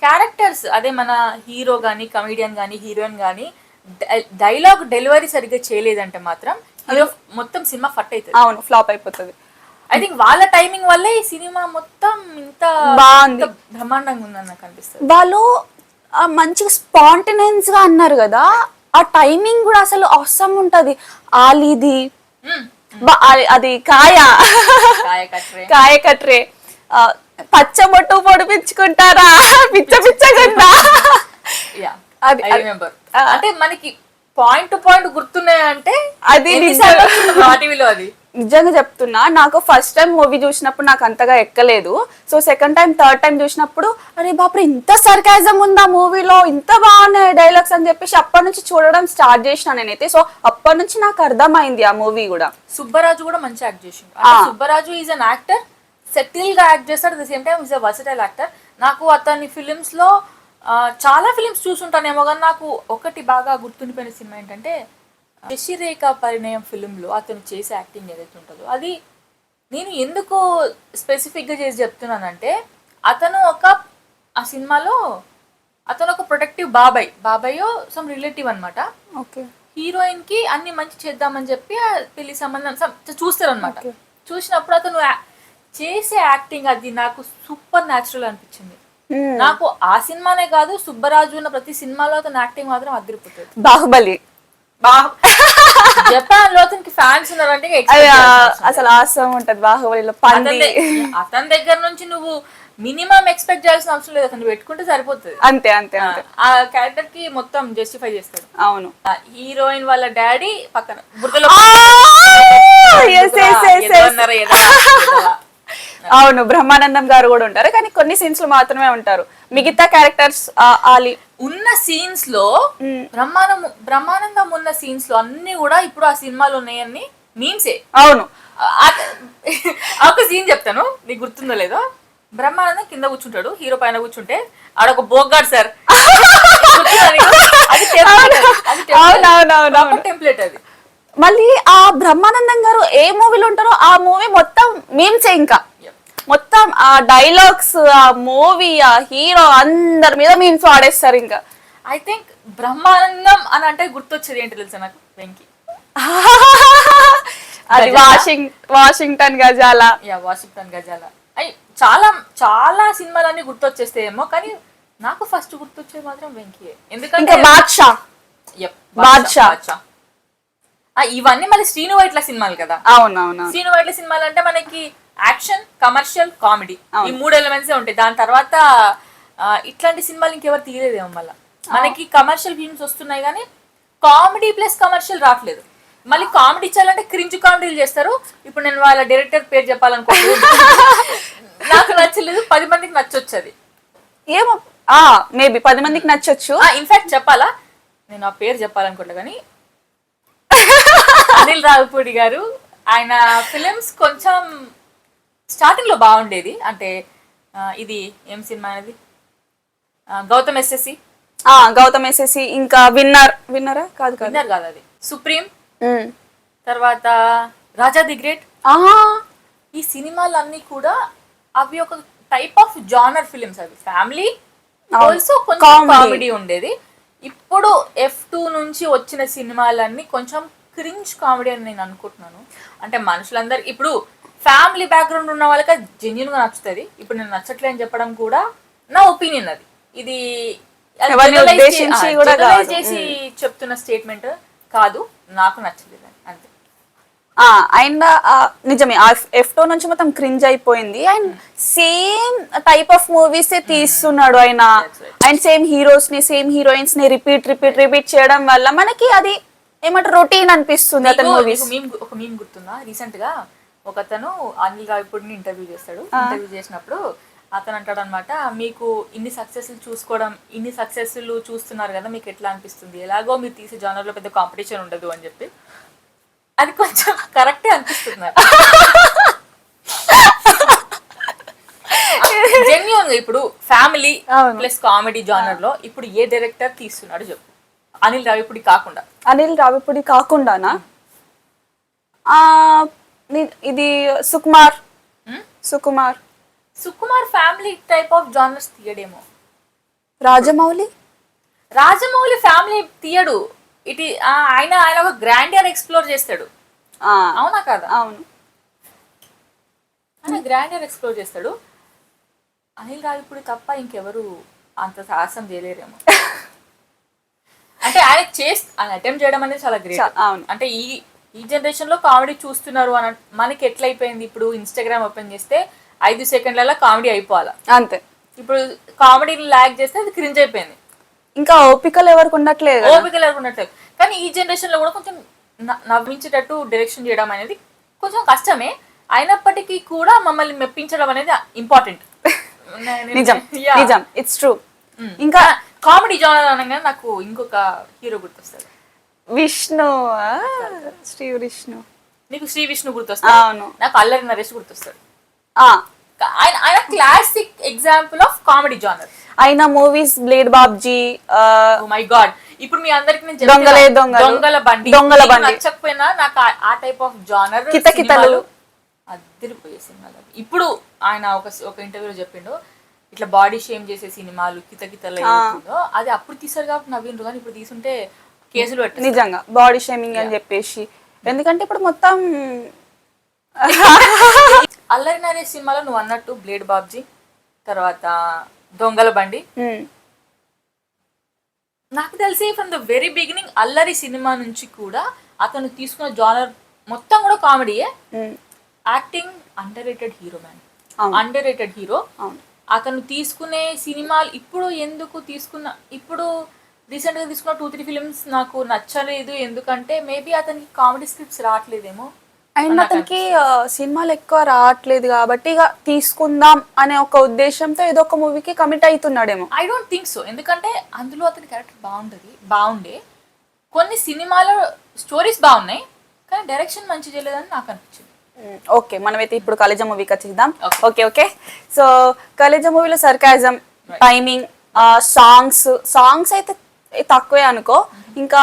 క్యారెక్టర్స్, అదే మన హీరో గానీ, కమెడియన్ గానీ, హీరోయిన్ గానీ డైలాగ్ డెలివరీ సరిగ్గా చేయలేదంటే మాత్రం మొత్తం సినిమా ఫట్ అవుతుంది. అవును, ఫ్లాప్ అయిపోతుంది. ఐ థింక్ వాళ్ళ టైమింగ్ వల్లే ఈ సినిమా మొత్తం ఇంత బాగుంది, బ్రహ్మాండంగా ఉందని నాకు అనిపిస్తుంది. వాళ్ళు మంచిగా స్పాంటేనియస్ గా అన్నారు కదా, ఆ టైమింగ్ కూడా అసలు అవసరం ఉంటది. ఆలిది అది కాయ కట్రే, పచ్చబొట్టు పొడిపించుకుంటారా, పిచ్చగా అది అంటే మనకి పాయింట్ టు పాయింట్ గుర్తున్నాయంటే అది టీవీలో. అది నిజంగా చెప్తున్నా, నాకు ఫస్ట్ టైం మూవీ చూసినప్పుడు నాకు అంతగా ఎక్కలేదు. So second time, third time చూసినప్పుడు అరే బాపురే ఇంత సర్కాజం ఉందా మూవీలో, ఇంత బాగున్నాయి డైలాగ్స్ అని చెప్పేసి అప్పటి నుంచి చూడడం స్టార్ట్ చేసిన నేనైతే. సో అప్పటి నుంచి నాకు అర్థమైంది ఆ మూవీ కూడా. సుబ్బరాజు కూడా మంచి యాక్ట్ చేసిండు. Subbaraju is an actor, settle గా యాక్ట్ చేస్తాడు, at the same time is a versatile actor. నాకు అతని ఫిలిమ్స్ లో చాలా ఫిలిమ్స్ చూసుంటానేమో, కానీ నాకు ఒకటి బాగా గుర్తుండిపోయిన సినిమా ఏంటంటే శశిరేఖ పరిణయం ఫిలింలో అతను చేసే యాక్టింగ్ ఏదైతే ఉంటుందో, అది నేను ఎందుకు స్పెసిఫిక్గా చేసి చెప్తున్నానంటే, అతను ఆ సినిమాలో అతను ఒక ప్రొటెక్టివ్ బాబాయ్ సమ్ రిలేటివ్ అనమాట. హీరోయిన్ కి అన్ని మంచి చేద్దామని చెప్పి పెళ్లి సంబంధం చూస్తారనమాట. చూసినప్పుడు అతను చేసే యాక్టింగ్ అది నాకు సూపర్ న్యాచురల్ అనిపించింది. నాకు ఆ సినిమానే కాదు, సుబ్బరాజు ఉన్న ప్రతి సినిమాలో అతను యాక్టింగ్ మాత్రం అదిరిపోతుంది. బాహుబలి జపాన్ లో అతనికి ఫ్యాన్స్ ఉన్నారంటే అసలు ఆసం ఉంటది బాహుబలిలో. అతని దగ్గర నుంచి నువ్వు మినిమం ఎక్స్పెక్ట్ చేయాల్సిన అవసరం లేదు, అతను పెట్టుకుంటే సరిపోతుంది. అంతే. ఆ క్యారెక్టర్ కి మొత్తం జస్టిఫై చేస్తాడు. అవును, హీరోయిన్ వాళ్ళ డాడీ పక్కన బుర్రలో అవును, బ్రహ్మానందం గారు కూడా ఉంటారు, కానీ కొన్ని సీన్స్ లో మాత్రమే ఉంటారు. మిగతా క్యారెక్టర్స్ ఆలి ఉన్న సీన్స్ లో బ్రహ్మానందం ఉన్న సీన్స్ లో అన్ని కూడా ఇప్పుడు ఆ సినిమాలో ఉన్నాయన్ని మీమ్సే. అవును, ఒక సీన్ చెప్తాను, నీకు గుర్తుందో లేదో. బ్రహ్మానందం కింద కూర్చుంటాడు, హీరో పైన కూర్చుంటే ఆడొక బోగ్గాడు సార్, అది టెంప్లెట్. అది మళ్ళీ ఆ బ్రహ్మానందం గారు ఏ మూవీలో ఉంటారో ఆ మూవీ మొత్తం మీమ్సే ఇంకా మొత్తం ఆ డైలాగ్స్ ఆ మూవీ ఆ హీరో అందరి మీద మీమ్స్ వాడేస్తారు ఇంకా. ఐ థింక్ బ్రహ్మానందం అని అంటే గుర్తొచ్చేది ఏంటి తెలుసా నాకు, వెంకీ. అది వాషింగ్టన్ గజాల. వాషింగ్టన్ గజాల. అయ్యి చాలా చాలా సినిమాలన్నీ గుర్తొచ్చేస్తాయేమో, కానీ నాకు ఫస్ట్ గుర్తొచ్చేది మాత్రం వెంకీ. ఎందుకంటే బాద్షా. ఇవన్నీ మళ్ళీ శ్రీను వైట్ల సినిమాలు కదా. అవునవును. శ్రీను వైట్ల సినిమాలు అంటే మనకి యాక్షన్, కమర్షియల్, కామెడీ ఈ 3 ఎలిమెంట్స్ ఉంటాయి. దాని తర్వాత ఇట్లాంటి సినిమాలు ఇంకెవరు తీయలేదేమో. మళ్ళీ మనకి కమర్షియల్ ఫిల్మ్స్ వస్తున్నాయి కానీ కామెడీ ప్లస్ కమర్షియల్ రావట్లేదు. మళ్ళీ కామెడీ చేయాలంటే క్రింజ్ కామెడీలు చేస్తారు. ఇప్పుడు నేను వాళ్ళ డైరెక్టర్ పేరు చెప్పాలనుకుంటున్నాను. నాకు నచ్చలేదు, 10 మందికి నచ్చొచ్చు. అది ఏమో మేబీ 10 మందికి నచ్చొచ్చు. ఇన్ఫాక్ట్ చెప్పాలా, నేను ఆ పేరు చెప్పాలనుకుంటా కానీ అనిల్ రావిపూడి గారు, ఆయన ఫిలిమ్స్ కొంచెం స్టార్టింగ్ లో బాగుండేది. అంటే ఇది ఏం సినిమా అనేది, గౌతమ్ ఎస్ఎస్సి. ఇంకా విన్నరా కాదు విన్నర్ కాదు, అది సుప్రీం. తర్వాత రాజా ది గ్రేట్. ఈ సినిమాలన్నీ కూడా అవి ఒక టైప్ ఆఫ్ జానర్ ఫిలిమ్స్. అవి ఫ్యామిలీ ఆల్సో కొంచెం కామెడీ ఉండేది. ఇప్పుడు F2 నుంచి వచ్చిన సినిమాలన్నీ కొంచెం క్రింజ్ కామెడీ అని నేను అనుకుంటున్నాను. అంటే మనుషులందరూ ఇప్పుడు ఫ్యామిలీ బ్యాక్గ్రౌండ్ ఉన్న వాళ్ళకి జెన్యున్ గా నచ్చుతుంది. ఇప్పుడు నేను నచ్చట్లే అని చెప్పడం కూడా నా ఒపీనియన్. అది ఇది చేసి చెప్తున్న స్టేట్మెంట్ కాదు, నాకు నచ్చలేదు అంతే. అండ్ నిజమే F2 నుంచి మొత్తం క్రింజ్ అయిపోయింది. And same type of movies తీస్తున్నాడు ఆయన. అండ్ సేమ్ హీరోస్ ని సేమ్ హీరోయిన్స్ ని రిపీట్ చేయడం వల్ల మనకి అది ఏమంటారు రొటీన్ అనిపిస్తుంది అతని మూవీస్. ఒక మీమ్ గుర్తుందా, రీసెంట్ గా ఒక అతను అనిల్ రావిపూడిని ఇంటర్వ్యూ చేస్తాడు. ఇంటర్వ్యూ చేసినప్పుడు అతను అంటాడు అనమాట, మీకు ఇన్ని సక్సెస్లు చూస్తున్నారు కదా, మీకు ఎట్లా అనిపిస్తుంది, ఎలాగో మీరు తీసే జానర్ లో పెద్ద కాంపిటీషన్ ఉండదు అని చెప్పి. అది కొంచెం కరెక్టే అనిపిస్తుంది నాకు. జెన్యూన్ గా ఇప్పుడు ఫ్యామిలీ ప్లస్ కామెడీ జానర్ లో ఇప్పుడు ఏ డైరెక్టర్ తీస్తున్నాడు చెప్పు, అనిల్ రావిపూడి కాకుండానా? ఇది Sukumar family type of genres తీయడేమో. రాజమౌళి ఫ్యామిలీ తీయడు. ఆయన ఒక గ్రాండియర్ ఎక్స్ప్లోర్ చేస్తాడు. అవునా కదా? అవును, ఆయన గ్రాండియర్ ఎక్స్ప్లోర్ చేస్తాడు. అనిల్ రావిపూడి తప్ప ఇంకెవరు అంత సాహసం చేయలేరేమో. అంటే ఆయన అటెంప్ట్ చేయడం అనేది చాలా గ్రేట్. అంటే ఈ జనరేషన్ లో కామెడీ చూస్తున్నారు అని మనకి ఎట్లయిపోయింది, ఇప్పుడు ఇన్స్టాగ్రామ్ ఓపెన్ చేస్తే 5 సెకండ్లలో కామెడీ అయిపోవాలా అంతే. ఇప్పుడు కామెడీని లాగ్ చేస్తే అది క్రింజ్ అయిపోయింది. ఇంకా ఓపికలు ఎవరికి ఉండట్లేదు. కానీ ఈ జనరేషన్ లో కూడా కొంచెం నవ్వించేటట్టు డైరెక్షన్ చేయడం అనేది కొంచెం కష్టమే. అయినప్పటికీ కూడా మమ్మల్ని మెప్పించడం అనేది ఇంపార్టెంట్. నిజం, ఇట్స్ ట్రూ. ఇంకా కామెడీ జానర్ అనగానే నాకు ఇంకొక హీరో గుర్తొస్తాడు, శ్రీ విష్ణు గుర్తొస్తాడు. నాకు అల్లరి నరేష్ గుర్తొస్తాడు. ఆయన classic example of comedy genre. ఆయన movies Blade Babji, my God, ఇప్పుడు మీ అందరికి దొంగల బండి నచ్చకపోయినా నాకు ఆ టైప్ ఆఫ్ జానర్ కితకితలు అదిరిపోయే సినిమాలు. ఇప్పుడు ఆయన ఒక ఇంటర్వ్యూలో చెప్పిండు, ఇట్లా బాడీ షేమ్ చేసే సినిమాలు కితకితలు అది అప్పుడు తీసారు కాబట్టి నవ్విండ్రు, కానీ ఇప్పుడు తీసుంటే కేసులు పెట్టారు. నిజంగా బాడీ షేమింగ్ అని చెప్పేసి. ఎందుకంటే ఇప్పుడు మొత్తం అల్లరి నరేష్ సినిమాలో నువ్వు అన్నట్టు బ్లేడ్ బాబ్జీ, తర్వాత దొంగల బండి, నాకు తెలిసి from the very beginning Allari సినిమా నుంచి కూడా అతను తీసుకున్న జానర్ మొత్తం కూడా కామెడీయే. Acting underrated hero. అతను తీసుకునే సినిమాలు ఇప్పుడు రీసెంట్ గా తీసుకున్న 2-3 ఫిలిమ్స్ నాకు నచ్చలేదు. ఎందుకంటే మేబీ అతనికి కామెడీ స్క్రిప్ట్స్ రావట్లేదేమో, అండ్ అతనికి సినిమాలు ఎక్కువ రావట్లేదు కాబట్టి ఇక తీసుకుందాం అనే ఒక ఉద్దేశంతో ఏదో ఒక మూవీకి కమిట్ అవుతున్నాడేమో. I don't think so. ఎందుకంటే అందులో అతని క్యారెక్టర్ బాగుండే, కొన్ని సినిమాలో స్టోరీస్ బాగున్నాయి కానీ డైరెక్షన్ మంచి చేయలేదని నాకు అనిపించింది. ఓకే, మనమైతే ఇప్పుడు కలేజా మూవీకి వచ్చేద్దాం. ఓకే. సో కలేజా మూవీలో సర్కాజం, టైమింగ్, సాంగ్స్ అయితే తక్కువే అనుకో. ఇంకా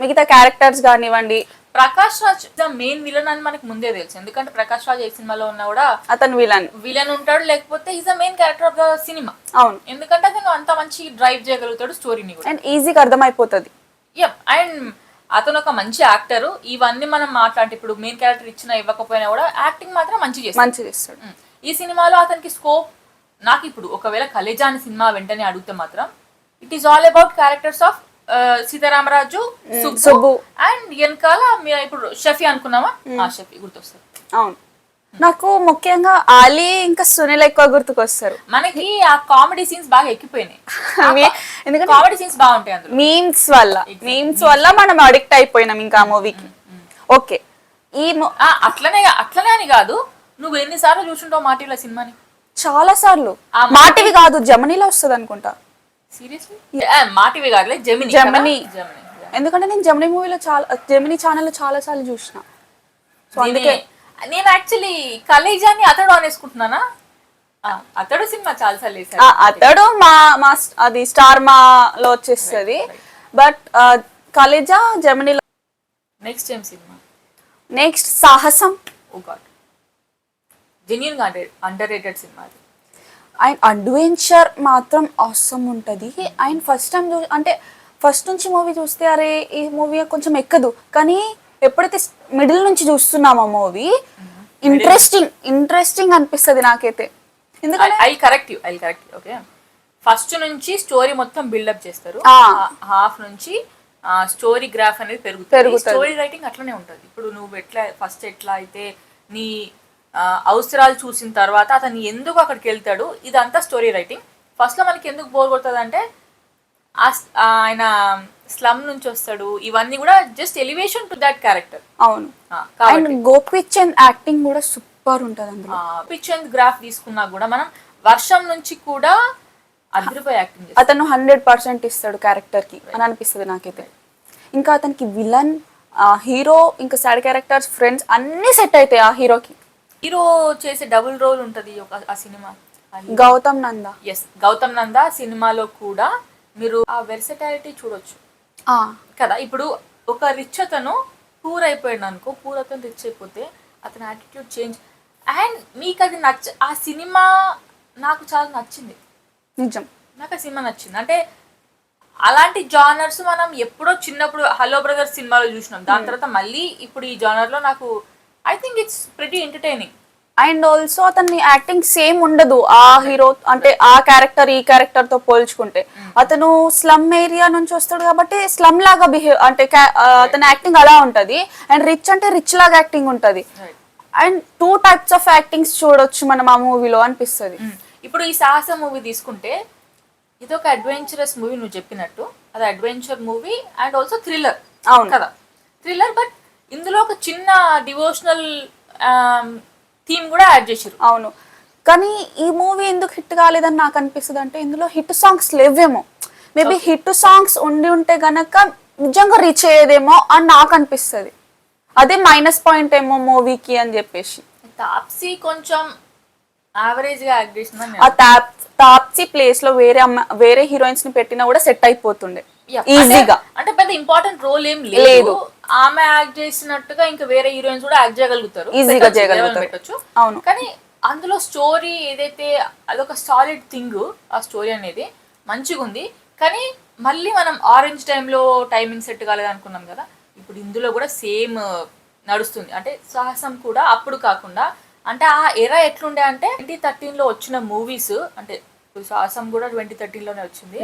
మిగతా క్యారెక్టర్స్ కానివ్వండి, ప్రకాష్ రాజ్ మెయిన్ విలన్ అని మనకు ముందే తెలుసు, ఎందుకంటే ప్రకాష్ రాజ్ ఏ సినిమాలో ఉన్నా కూడా అతను విలన్ ఉంటాడు, లేకపోతే is the main character of the cinema. అవును, ఎందుకంటే అతను అంత మంచి డ్రైవ్ చేయగలుగుతాడు స్టోరీని కూడా, అండ్ ఈజీగా అర్థమైపోతుంది. అండ్ అతను ఒక మంచి యాక్టర్. ఇవన్నీ మనం మాట్లాడితే ఇప్పుడు మెయిన్ క్యారెక్టర్ ఇచ్చినా ఇవ్వకపోయినా కూడా యాక్టింగ్ మాత్రం మంచి చేస్తాడు. ఈ సినిమాలో అతనికి స్కోప్ నాకు ఇప్పుడు ఒకవేళ కలేజా అనే సినిమా వెంటనే అడిగితే మాత్రం it is all about characters of Sitaramaraju, Subbu and వెనకాల మీరు ఇప్పుడు షఫీ అనుకున్నామా, షఫీ గుర్తొస్తారు. అవును, నాకు ముఖ్యంగా ఆలీ ఇంకా సునీల్ ఎక్కువ గుర్తుకొస్తారు. మనకి ఆ కామెడీ సీన్స్ బాగా ఎక్కిపోయినాయి, ఎందుకంటే కామెడీ సీన్స్ బాగుంటాయి అందులో. మీమ్స్ వల్ల మనం అడిక్ట్ అయిపోయినాం ఇంకా ఆ మూవీకి. ఓకే, అట్లనే అని కాదు, నువ్వు ఎన్నిసార్లు చూసుంటావు మా టీవీలో సినిమాని? చాలా సార్లు. మా టీవీ కాదు, జమినీలో వస్తుంది అనుకుంటా. సీరియస్లీ మా టీవీ కాదులే, జమినీ. ఎందుకంటే నేను జమినీ ఛానల్ చాలా సార్లు చూసిన. సో అందుకే నేను యాక్చువల్లీ కలేజాని అతడు అనేసుకుంటున్నానా. అతడు సినిమా చాలా సార్లు వేసాడు. అతడు మా అది స్టార్ మాలో వచ్చేస్తుంది, బట్ కలేజా జమినీలో. నెక్స్ట్ ఏం సినిమా? నెక్స్ట్ సాహసం. ఓ గాడ్, జెన్యూన్ గా అండర్ రేటెడ్ సినిమా అది. అండ్ అడ్వెంచర్ మాత్రం అవసరం ఉంటుంది. అండ్ ఫస్ట్ టైం అంటే ఫస్ట్ నుంచి మూవీ చూస్తే అరే ఈ మూవీ కొంచెం ఎక్కదు, కానీ ఎప్పుడైతే మిడిల్ నుంచి చూస్తున్నామో మూవీ ఇంట్రెస్టింగ్ అనిపిస్తుంది నాకైతే. ఎందుకంటే I correct you okay, first నుంచి స్టోరీ మొత్తం బిల్డప్ చేస్తారు, హాఫ్ నుంచి స్టోరీ గ్రాఫ్ అనేది పెరుగుతుంది. స్టోరీ రైటింగ్ అట్లనే ఉంటుంది. ఇప్పుడు నువ్వు ఎట్లా అయితే నీ అవసరాలు చూసిన తర్వాత అతను ఎందుకు అక్కడికి వెళ్తాడు, ఇదంతా స్టోరీ రైటింగ్. ఫస్ట్ లో మనకి ఎందుకు బోర్ కొడుతుంది అంటే ఆయన స్లమ్ నుంచి వస్తాడు, ఇవన్నీ కూడా just elevation to that character. అవును, అండ్ గోపిచంద్ యాక్టింగ్ కూడా సూపర్ ఉంటుంది అందులో. గోపిచంద్ గ్రాఫ్ తీసుకున్నా కూడా మనం వర్షం నుంచి కూడా అదిరిపోయి యాక్టింగ్, అతను 100% ఇస్తాడు క్యారెక్టర్ కి అని అనిపిస్తుంది నాకైతే. ఇంకా అతనికి విలన్, హీరో, ఇంకా సైడ్ క్యారెక్టర్స్, ఫ్రెండ్స్ అన్ని సెట్ అవుతాయి ఆ హీరోకి. హీరో చేసే డబుల్ రోల్ ఉంటది ఆ సినిమా, గౌతమ్ నందా. గౌతమ్ నందా సినిమాలో కూడా మీరు ఆ వెర్సటాలిటీ చూడొచ్చు కదా. ఇప్పుడు ఒక రిచ్ అతను పూర్ అయిపోయాడు అనుకో, పూర్ అతను రిచ్ అయిపోతే అతని యాటిట్యూడ్ చేంజ్. అండ్ మీకు అది ఆ సినిమా నాకు చాలా నచ్చింది, నిజం. నాకు ఆ సినిమా నచ్చింది. అంటే అలాంటి జానర్స్ మనం ఎప్పుడో చిన్నప్పుడు హలో బ్రదర్స్ సినిమాలో చూసినాం, దాని తర్వాత మళ్ళీ ఇప్పుడు ఈ జానర్ లో నాకు I think it's pretty entertaining. And also అతని యాక్టింగ్ సేమ్ ఉండదు ఆ హీరో, అంటే ఆ క్యారెక్టర్ ఈ క్యారెక్టర్ తో పోల్చుకుంటే. అతను స్లమ్ ఏరియా నుంచి వస్తాడు కాబట్టి స్లమ్ లాగా బిహేవ్, అంటే అతని యాక్టింగ్ అలా ఉంటది. అండ్ రిచ్ అంటే రిచ్ లాగా యాక్టింగ్ ఉంటది. అండ్ 2 types ఆఫ్ యాక్టింగ్స్ చూడొచ్చు మనం ఆ మూవీలో అనిపిస్తుంది. ఇప్పుడు ఈ సాహసం మూవీ తీసుకుంటే ఇది ఒక అడ్వెంచరస్ మూవీ, నువ్వు చెప్పినట్టు అది adventure movie and also thriller. అవును కదా, థ్రిల్లర్, బట్ ఇందులో ఒక చిన్న డివోషనల్ థీమ్ కూడా యాడ్ చేశారు. అవును, కానీ ఈ మూవీ ఎందుకు హిట్ కాలేదని నాకు అనిపిస్తుంది అంటే ఇందులో హిట్ సాంగ్స్ లేవేమో. మేబీ హిట్ సాంగ్స్ ఉంటే గనక నిజంగా రీచ్ అయ్యేదేమో అని నాకు అనిపిస్తుంది. అదే మైనస్ పాయింట్ ఏమో మూవీకి అని చెప్పేసి. తాప్సీ కొంచెం యావరేజ్ గా యాక్ట్ చేసిందని. ఆ తాప్సీ ప్లేస్ లో వేరే హీరోయిన్స్ ని పెట్టినా కూడా సెట్ అయిపోతుండే ఈజీగా. అంటే పెద్ద ఇంపార్టెంట్ రోల్ ఏం లేదు, ఆమె యాక్ట్ చేసినట్టుగా ఇంకా వేరే హీరోయిన్స్ కూడా యాక్ట్ చేయగలుగుతారు, ఈజీగా చేయగలుగుతారు. అవును, కానీ అందులో స్టోరీ ఏదైతే అదొక సాలిడ్ థింగ్, ఆ స్టోరీ అనేది మంచిగా ఉంది. కానీ మళ్ళీ మనం ఆరెంజ్ టైంలో టైమింగ్ సెట్ కాలేదు అనుకున్నాం కదా, ఇప్పుడు ఇందులో కూడా సేమ్ నడుస్తుంది. అంటే సాహసం కూడా అప్పుడు కాకుండా, అంటే ఆ ఎరా ఎట్లుండే అంటే 2013లో వచ్చిన మూవీస్, అంటే సాహసం కూడా 2013లోనే వచ్చింది.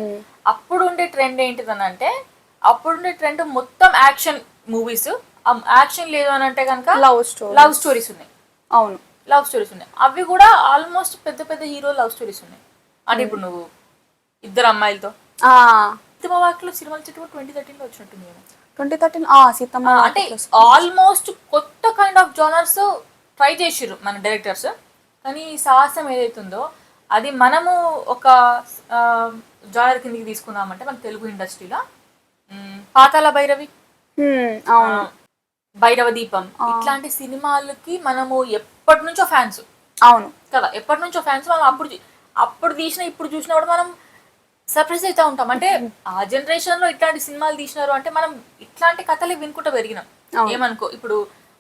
అప్పుడు ఉండే ట్రెండ్ ఏంటిదని అంటే, అప్పుడుండే ట్రెండ్ మొత్తం యాక్షన్ మూవీస్. యాక్షన్ లేదు అని అంటే కనుక లవ్ స్టోరీస్ ఉన్నాయి. అవును, లవ్ స్టోరీస్ ఉన్నాయి. అవి కూడా ఆల్మోస్ట్ పెద్ద పెద్ద హీరో లవ్ స్టోరీస్ ఉన్నాయి. అంటే ఇప్పుడు నువ్వు ఇద్దరు అమ్మాయిలతో సీతమ్మ వాకిట్లో సినిమాల చెట్టు 2013లో వచ్చినట్టుంది కదా. 2013 సీతమ్మ అంటే ఆల్మోస్ట్ కొత్త కైండ్ ఆఫ్ జానర్స్ ట్రై చేసిర్రు మన డైరెక్టర్స్. కానీ ఈ సాహసం ఏదైతుందో అది మనము ఒక జానర్ కిందకి తీసుకుందామంటే మన తెలుగు ఇండస్ట్రీలో పాతాళ భైరవి, భైరవ దీపం ఇట్లాంటి సినిమాలకి మనము ఎప్పటి నుంచో ఫ్యాన్స్. అవును కదా, ఎప్పటి నుంచో ఫ్యాన్స్. మనం అప్పుడు తీసిన ఇప్పుడు చూసినా కూడా మనం సర్ప్రైజ్ అవుతా ఉంటాం. అంటే ఆ జనరేషన్ లో ఇట్లాంటి సినిమాలు తీసినారు అంటే మనం ఇట్లాంటి కథలు వినుకుంటూ పెరిగినాం. ఏమనుకో ఇప్పుడు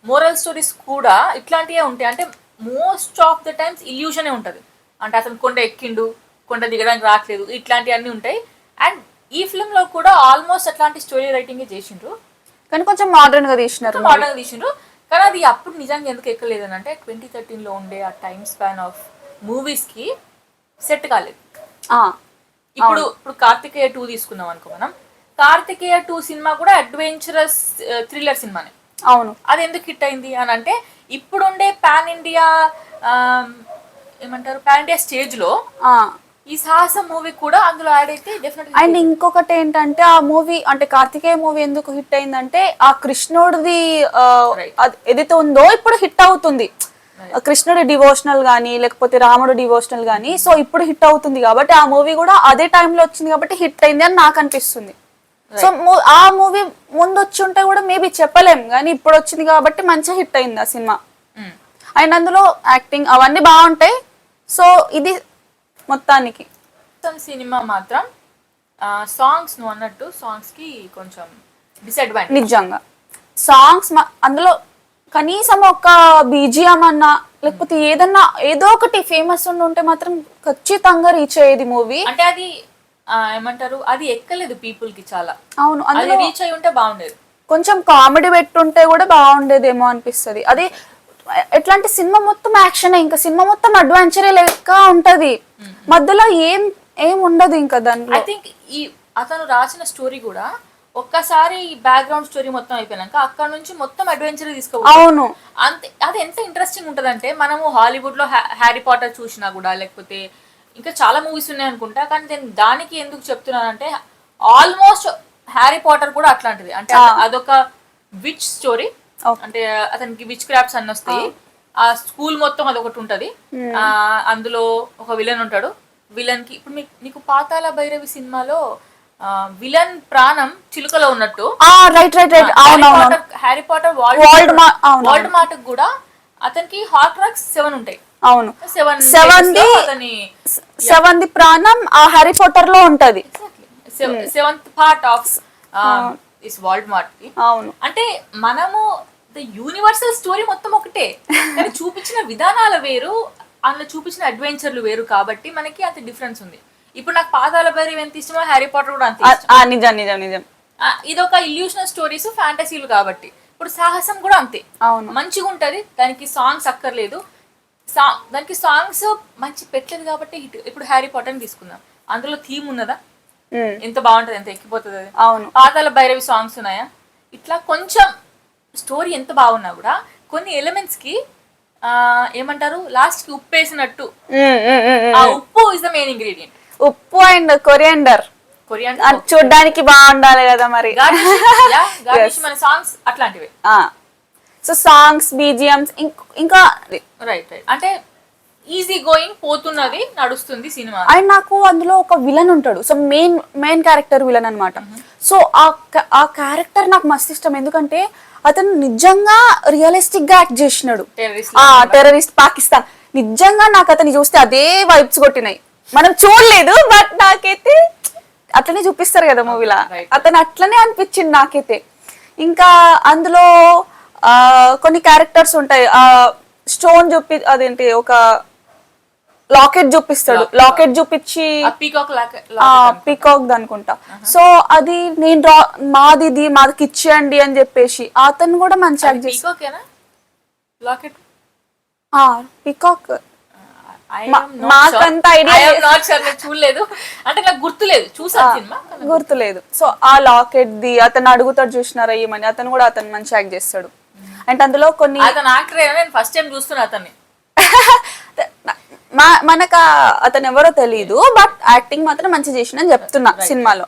మోరల్ స్టోరీస్ కూడా ఇట్లాంటివే ఉంటాయి. అంటే మోస్ట్ ఆఫ్ ద టైమ్స్ ఇల్యూషనే ఉంటది. అంటే అతను కొండ ఎక్కిండు, కొండ దిగడానికి రావట్లేదు, ఇట్లాంటివన్నీ ఉంటాయి. అండ్ ఈ ఫిల్మ్ లో కూడా ఆల్మోస్ట్ అట్లాంటి స్టోరీ రైటింగ్ చేసిండ్రు, కానీ కొంచెం మోడర్న్ గా తీసినారు. కానీ అది అప్పుడు నిజంగా ఎందుకు ఎక్కలేదు అని అంటే 2013 లో ఉండే ఆ టైమ్ స్పాన్ ఆఫ్ మూవీస్ కి సెట్ కాలేదు. ఇప్పుడు కార్తికేయ 2 తీసుకుందాం అనుకో మనం, కార్తికేయ 2 సినిమా కూడా అడ్వెంచరస్ థ్రిల్లర్ సినిమానే. అవును, అది ఎందుకు హిట్ అయింది అని అంటే ఇప్పుడుండే పాన్ ఇండియా ఏమంటారు పాన్ ఇండియా స్టేజ్ లో ఈ సాహసం మూవీ కూడా అందులో యాడ్ అయితే డెఫినెట్లీ. అండ్ ఇంకొకటి ఏంటంటే ఆ మూవీ అంటే కార్తికేయ మూవీ ఎందుకు హిట్ అయిందంటే ఆ కృష్ణుడిది ఏదైతే ఉందో ఇప్పుడు హిట్ అవుతుంది. కృష్ణుడి డివోషనల్ గానీ లేకపోతే రాముడు డివోషనల్ గానీ, సో ఇప్పుడు హిట్ అవుతుంది కాబట్టి ఆ మూవీ కూడా అదే టైంలో వచ్చింది కాబట్టి హిట్ అయింది అని నాకు అనిపిస్తుంది. సో ఆ మూవీ ముందు వచ్చి ఉంటే కూడా మేబీ చెప్పలేం, కానీ ఇప్పుడు వచ్చింది కాబట్టి మంచిగా హిట్ అయింది ఆ సినిమా. అండ్ అందులో యాక్టింగ్ అవన్నీ బాగుంటాయి. సో ఇది మొత్తానికి సినిమా మాత్రం సాంగ్స్ నువ్వు అన్నట్టు సాంగ్స్ కి కొంచెం డిసడ్వాంటేజ్. నిజంగా సాంగ్స్ అందులో కనీసం ఒక బీజిఎం అన్నా లేకపోతే ఏదన్నా ఏదో ఒకటి ఫేమస్ ఉంటే మాత్రం ఖచ్చితంగా రీచ్ అయ్యేది మూవీ. అంటే అది ఏమంటారు అది ఎక్కలేదు పీపుల్ కి చాలా. అవును, అందులో రీచ్ అయి ఉంటే బాగుండేది. కొంచెం కామెడీ పెట్టుంటే కూడా బాగుండేదేమో అనిపిస్తుంది. అది ఎట్లాంటి సినిమా మొత్తం యాక్షన్, ఇంకా సినిమా మొత్తం అడ్వెంచరే లెక్క ఉంటది, మధ్యలో ఏం ఉండదు ఇంకా దాంట్లో. ఐ థింక్ ఈ అతను రాసిన స్టోరీ కూడా ఒక్కసారి బ్యాక్గ్రౌండ్ స్టోరీ మొత్తం అయిపోయినాక అక్కడ నుంచి మొత్తం అడ్వెంచర్ తీసుకోవాలి. అవును, అంతే. అది ఎంత ఇంట్రెస్టింగ్ ఉంటది అంటే మనము హాలీవుడ్ లో హ్యారీ పాటర్ చూసినా కూడా లేకపోతే ఇంకా చాలా మూవీస్ ఉన్నాయి అనుకుంటా, కానీ నేను దానికి ఎందుకు చెప్తున్నానంటే ఆల్మోస్ట్ హ్యారీ పాటర్ కూడా అట్లాంటిది. అంటే అదొక విచ్ స్టోరీ, అంటే అతనికి విచ్ క్రాఫ్ట్స్ అన్ని వస్తాయి. ఆ స్కూల్ మొత్తం అదొకటి ఉంటది. అందులో ఒక విలన్ ఉంటాడు. విలన్ కి ఇప్పుడు నీకు పాతాళ భైరవి సినిమాలో విలన్ ప్రాణం చిలుకలో ఉన్నట్టు హ్యారీ పాటర్ వరల్డ్ మార్ట్ కూడా అతనికి హార్ట్ రాక్స్ 7 ఉంటాయి. అవును, 7th ప్రాణం ఆ హ్యారీ పాటర్ లో ఉంటది. 7th part of is world mart కి. అవును, అంటే మనము యూనివర్సల్ స్టోరీ మొత్తం ఒకటే, కానీ చూపించిన విధానాలు వేరు, అందులో చూపించిన అడ్వెంచర్లు వేరు కాబట్టి మనకి అంత డిఫరెన్స్ ఉంది. ఇప్పుడు నాకు పాతాళ భైరవి ఎంత ఇష్టమో హ్యారీ పాటర్ కూడా అంత ఇష్టం. నిజం. ఇది ఒక ఇల్యూషనల్ స్టోరీస్ ఫ్యాంటసీలు కాబట్టి ఇప్పుడు సాహసం కూడా అంతే. అవును, మంచిగా ఉంటది, దానికి సాంగ్స్ అక్కర్లేదు, దానికి సాంగ్స్ మంచి పెట్టలేదు కాబట్టి హిట్. ఇప్పుడు హ్యారీ పాటర్ తీసుకుందాం, అందులో థీమ్ ఉన్నదా? ఎంత బాగుంటది, ఎంత ఎక్కిపోతుంది అది. అవును, పాతాళ భైరవి సాంగ్స్ ఉన్నాయా? ఇట్లా కొంచెం స్టోరీ ఎంత బాగున్నా కూడా కొన్ని ఎలిమెంట్స్ కి ఏమంటారు లాస్ట్ కి ఉప్పు వేసినట్టు, ఆ ఉప్పు ఇస్ ద మెయిన్ ఇంగ్రీడియంట్. ఉప్పు అండ్ కొరియాండర్ చూడడానికి బాగుండాలి కదా మరి. మన సాంగ్స్ అట్లాంటివి. సో సాంగ్స్, బీజిఎంస్ ఇంకా రైట్ అంటే ఈజీ గోయింగ్ పోతున్నది, నడుస్తుంది సినిమా. అండ్ నాకు అందులో ఒక విలన్ ఉంటాడు. సో మెయిన్ క్యారెక్టర్ విలన్ అనమాట. సో ఆ క్యారెక్టర్ నాకు మస్తు ఇష్టం, ఎందుకంటే అతను నిజంగా రియలిస్టిక్ గా యాక్ట్ చేసినాడు. టెర్రరిస్ట్ పాకిస్తాన్ నిజంగా నాకు అతన్ని చూస్తే అదే వైబ్స్ కొట్టినాయి. మనం చూడలేదు బట్ నాకైతే అట్లనే చూపిస్తారు కదా మూవీలా, అతను అట్లనే అనిపించింది నాకైతే. ఇంకా అందులో కొన్ని క్యారెక్టర్స్ ఉంటాయి. స్టోన్ అదేంటి ఒక లాకెట్ చూపిస్తాడు, లాకెట్ చూపించి పీకాక్ అనుకుంటా. సో అది నేను మాది ఇచ్చేయండి అని చెప్పేసి అతను కూడా మంచి యాక్ట్ చేస్తాడు. పీకాక్ మాకంత ఐడియా చూడలేదు, అంటే నాకు గుర్తులేదు, చూసాను సినిమా గుర్తులేదు. సో ఆ లాకెట్ ది అతను అడుగుతాడు చూసినారా ఏమని, అతను కూడా అతను మంచి యాక్ట్ చేస్తాడు. అంటే అందులో కొన్ని ఫస్ట్ టైం చూస్తున్నా అతన్ని. మనకు అతను ఎవరో తెలియదు బట్ యాక్టింగ్ మాత్రం మంచి చేసిన చెప్తున్నా సినిమాలో.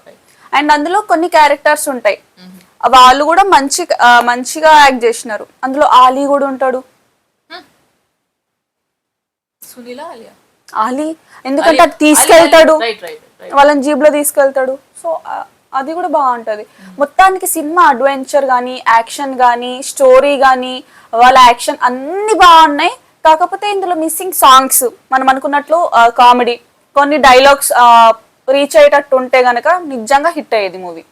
అండ్ అందులో కొన్ని క్యారెక్టర్స్ ఉంటాయి, వాళ్ళు కూడా మంచిగా యాక్ట్ చేసినారు. అందులో ఆలీ కూడా ఉంటాడు. ఆలీ ఎందుకంటే అది తీసుకెళ్తాడు, వాళ్ళని జీప్ లో తీసుకెళ్తాడు. సో అది కూడా బాగుంటది. మొత్తానికి సినిమా అడ్వెంచర్ గానీ, యాక్షన్ గానీ, స్టోరీ గానీ, వాళ్ళ యాక్షన్ అన్ని బాగున్నాయి. కాకపోతే ఇందులో మిస్సింగ్ సాంగ్స్, మనం అనుకున్నట్లు కామెడీ, కొన్ని డైలాగ్స్ రీచ్ అయ్యేటట్టు ఉంటే గనక నిజంగా హిట్ అయ్యేది మూవీ.